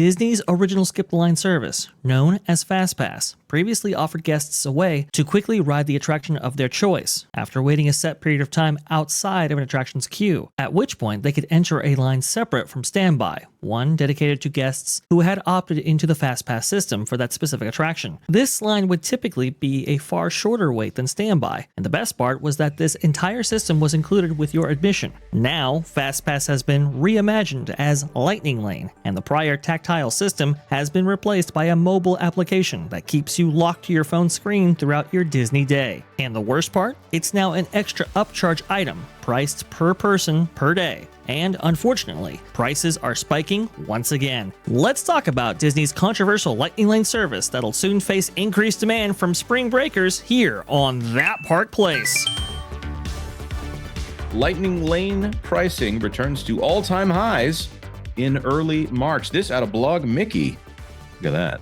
Disney's original skip-the-line service, known as FastPass, previously offered guests a way to quickly ride the attraction of their choice after waiting a set period of time outside of an attraction's queue, at which point they could enter a line separate from standby, one dedicated to guests who had opted into the FastPass system for that specific attraction. This line would typically be a far shorter wait than standby, and the best part was that this entire system was included with your admission. Now, FastPass has been reimagined as Lightning Lane, and the prior tactile system has been replaced by a mobile application that keeps you locked to your phone screen throughout your Disney day. And the worst part? It's now an extra upcharge item, priced per person per day. And unfortunately, prices are spiking once again. Let's talk about Disney's controversial Lightning Lane service that'll soon face increased demand from spring breakers here on That Park Place. Lightning Lane pricing returns to all-time highs in early March. This out of Blog Mickey. Look at that.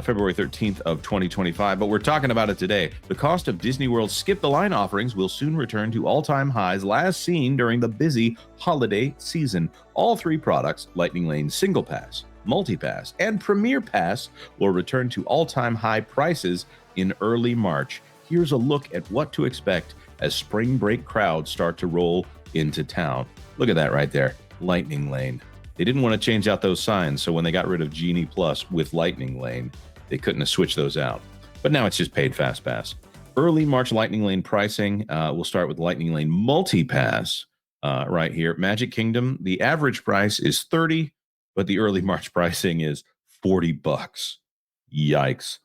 February 13th of 2025, but we're talking about it today. The cost of Disney World's Skip the Line offerings will soon return to all-time highs last seen during the busy holiday season. All three products, Lightning Lane Single Pass, Multi-Pass, and Premier Pass, will return to all-time high prices in early March. Here's a look at what to expect as spring break crowds start to roll into town. Look at that right there, Lightning Lane. They didn't want to change out those signs, so when they got rid of Genie Plus with Lightning Lane, they couldn't have switched those out. But now it's just paid FastPass. Early March Lightning Lane pricing, we'll start with Lightning Lane Multi-Pass right here. Magic Kingdom, the average price is $30, but the early March pricing is $40. Yikes.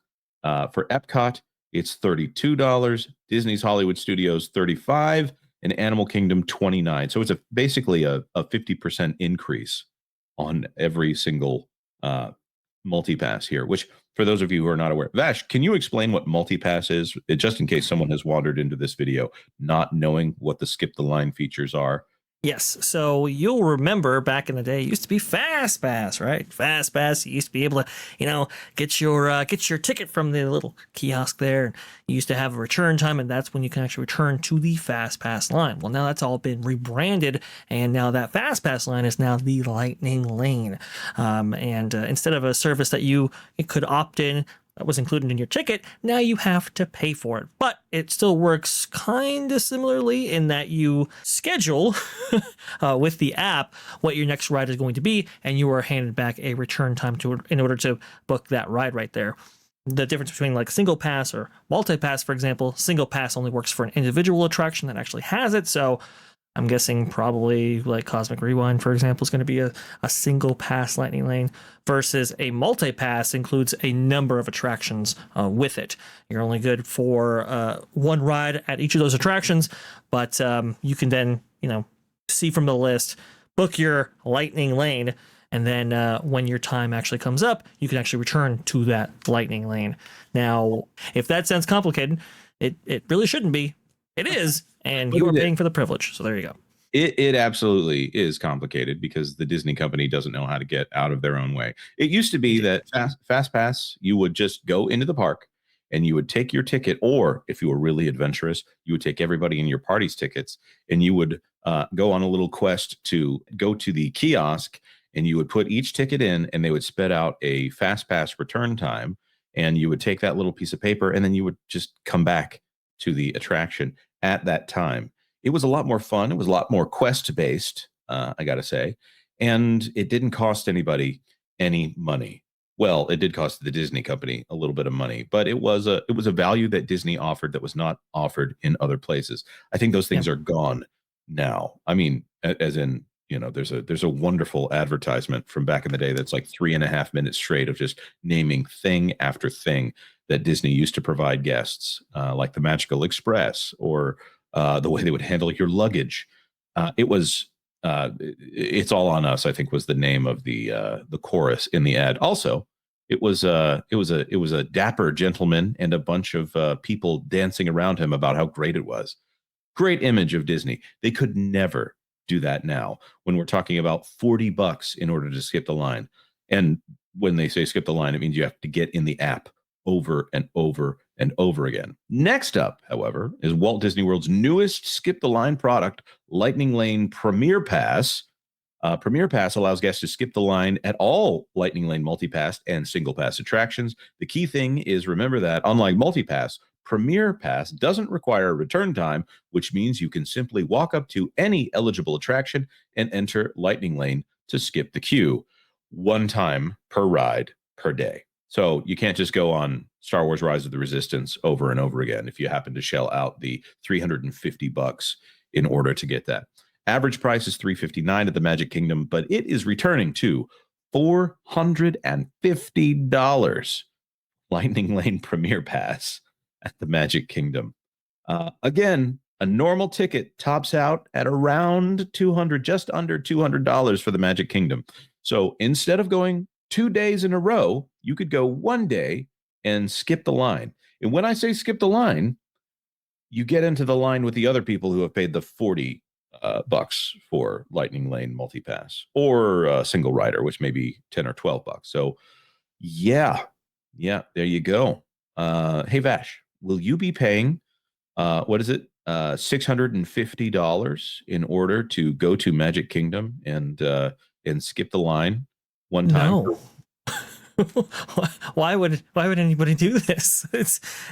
For Epcot, it's $32. Disney's Hollywood Studios, $35, and Animal Kingdom, $29. So it's basically a 50% increase on every single multi-pass here, which for those of you who are not aware, Vash, can you explain what multi-pass is, just in case someone has wandered into this video not knowing what the skip the line features are? Yes, so you'll remember back in the day, it used to be FastPass, right? FastPass, you used to be able to, get your ticket from the little kiosk there. You used to have a return time, and that's when you can actually return to the FastPass line. Well, now that's all been rebranded, and now that FastPass line is now the Lightning Lane. Instead of a service that you could opt in, that was included in your ticket, now you have to pay for it. But it still works kind of similarly in that you schedule with the app what your next ride is going to be, and you are handed back a return time in order to book that ride right there. The difference between like single pass or multi-pass, for example, single pass only works for an individual attraction that actually has it. So I'm guessing probably like Cosmic Rewind, for example, is going to be a single pass Lightning Lane versus a multi-pass includes a number of attractions with it. You're only good for one ride at each of those attractions, but you can then, see from the list, book your Lightning Lane, and then when your time actually comes up, you can actually return to that Lightning Lane. Now, if that sounds complicated, it really shouldn't be. It is, and you are paying for the privilege. So there you go. It absolutely is complicated because the Disney company doesn't know how to get out of their own way. It used to be that FastPass, you would just go into the park and you would take your ticket, or if you were really adventurous, you would take everybody in your party's tickets and you would go on a little quest to go to the kiosk, and you would put each ticket in and they would spit out a FastPass return time, and you would take that little piece of paper and then you would just come back to the attraction at that time. It was a lot more fun. It was a lot more quest based, I got to say, and it didn't cost anybody any money. Well, it did cost the Disney company a little bit of money, but it was a value that Disney offered that was not offered in other places. I think those things are gone now. I mean, as in, there's a wonderful advertisement from back in the day that's like 3.5 minutes straight of just naming thing after thing that Disney used to provide guests, like the Magical Express or the way they would handle your luggage. It's all on us, I think, was the name of the chorus in the ad. Also, it was a dapper gentleman and a bunch of people dancing around him about how great it was. Great image of Disney. They could never do that now when we're talking about $40 in order to skip the line. And when they say skip the line, it means you have to get in the app over and over and over again. Next up, however, is Walt Disney World's newest skip the line product, Lightning Lane Premier Pass. Premier Pass allows guests to skip the line at all Lightning Lane multipass and single pass attractions. The key thing is remember that, unlike multipass, Premier Pass doesn't require a return time, which means you can simply walk up to any eligible attraction and enter Lightning Lane to skip the queue. One time per ride per day. So you can't just go on Star Wars Rise of the Resistance over and over again if you happen to shell out the $350 in order to get that. Average price is $359 at the Magic Kingdom, but it is returning to $450 Lightning Lane Premier Pass at the Magic Kingdom. Again, a normal ticket tops out at around $200, just under $200 for the Magic Kingdom. So instead of going 2 days in a row, you could go one day and skip the line. And when I say skip the line, you get into the line with the other people who have paid the $40 bucks for Lightning Lane multipass, or a single rider, which may be 10 or 12 bucks. So yeah, there you go. Hey Vash, will you be paying what is it, $650 in order to go to Magic Kingdom and skip the line one time? No. Why would anybody do this?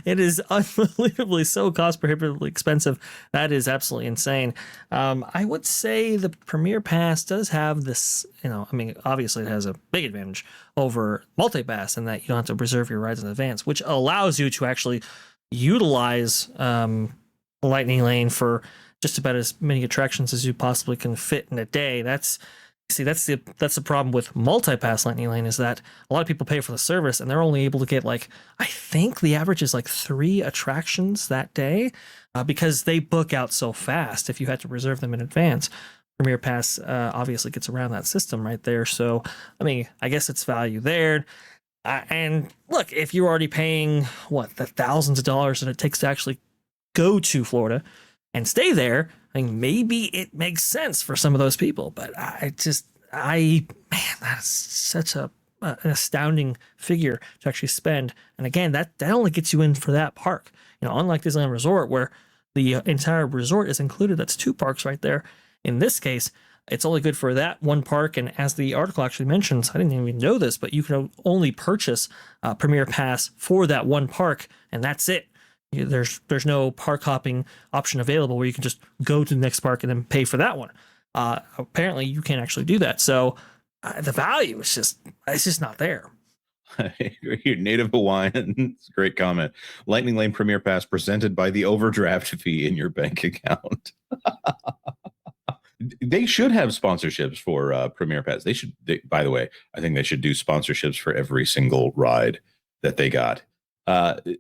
It is unbelievably so cost prohibitively expensive. That is absolutely insane. I would say the Premier Pass does have this, I mean, obviously it has a big advantage over multi-pass in that you don't have to reserve your rides in advance, which allows you to actually utilize Lightning Lane for just about as many attractions as you possibly can fit in a day. That's the problem with multi-pass Lightning Lane, is that a lot of people pay for the service and they're only able to get, like, I think the average is like 3 attractions that day, because they book out so fast if you had to reserve them in advance. Premier Pass obviously gets around that system right there. So, I mean, I guess it's value there. And look, if you're already paying the thousands of dollars that it takes to actually go to Florida and stay there, I mean, maybe it makes sense for some of those people. But that's such an astounding figure to actually spend. And again, that only gets you in for that park. Unlike Disneyland Resort, where the entire resort is included, that's 2 parks right there. In this case, it's only good for that one park. And as the article actually mentions, I didn't even know this, but you can only purchase a Premier Pass for that one park, and that's it. There's no park hopping option available where you can just go to the next park and then pay for that one. Apparently, you can't actually do that. So the value is just not there. Native Hawaiian, it's a great comment. Lightning Lane Premier Pass presented by the overdraft fee in your bank account. They should have sponsorships for Premier Pass. By the way, I think they should do sponsorships for every single ride that they got.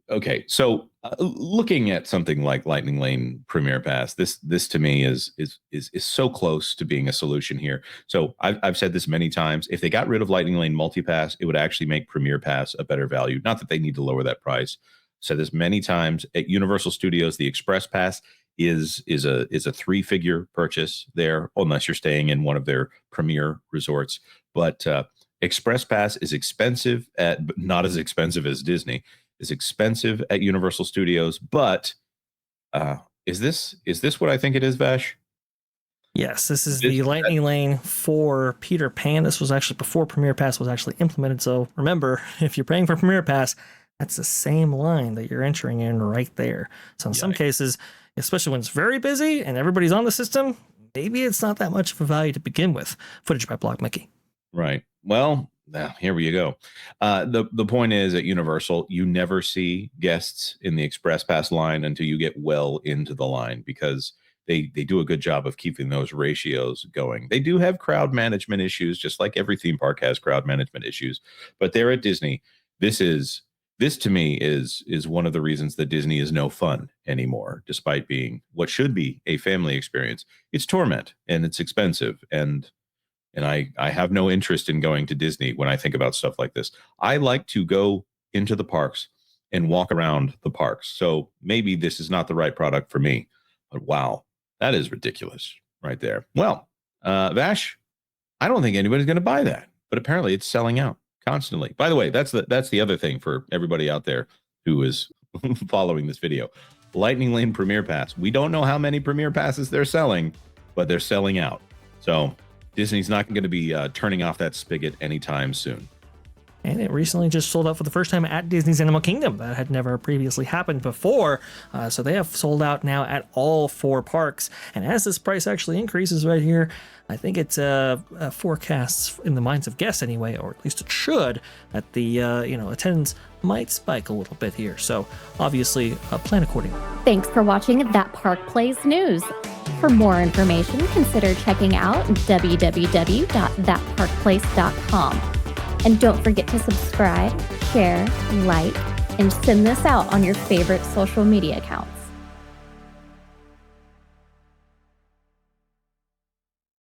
Okay, so looking at something like Lightning Lane Premier Pass, this to me is so close to being a solution here. So I've said this many times. If they got rid of Lightning Lane Multipass, it would actually make Premier Pass a better value. Not that they need to lower that price. I've said this many times. At Universal Studios, the Express Pass is a 3-figure purchase there, unless you're staying in one of their premier resorts. But Express Pass is expensive but not as expensive as Disney. Is expensive at Universal Studios, but is this what I think it is, Vash? Yes, this is the Lightning Lane for Peter Pan. This was actually before Premier Pass was actually implemented. So remember, if you're paying for Premier Pass, that's the same line that you're entering in right there. So in some cases, especially when it's very busy and everybody's on the system, maybe it's not that much of a value to begin with. Footage by Block Mickey. Right. Well, now here you go. The point is, at Universal, you never see guests in the Express Pass line until you get well into the line, because they do a good job of keeping those ratios going. They do have crowd management issues, just like every theme park has crowd management issues. But there at Disney, this to me is one of the reasons that Disney is no fun anymore, despite being what should be a family experience. It's torment and it's expensive, and I have no interest in going to Disney when I think about stuff like this. I like to go into the parks and walk around the parks. So maybe this is not the right product for me. But wow, that is ridiculous right there. Well, Vash, I don't think anybody's going to buy that, but apparently it's selling out constantly. By the way, that's the other thing for everybody out there who is following this video. Lightning Lane Premier Pass. We don't know how many Premier Passes they're selling, but they're selling out. So Disney's not going to be turning off that spigot anytime soon. And it recently just sold out for the first time at Disney's Animal Kingdom. That had never previously happened before. So they have sold out now at all 4 parks. And as this price actually increases right here, I think it's forecasts in the minds of guests anyway, or at least it should, that the attendance might spike a little bit here. So obviously, plan accordingly. Thanks for watching That Park Plays News. For more information, consider checking out www.thatparkplace.com. And don't forget to subscribe, share, like, and send this out on your favorite social media account.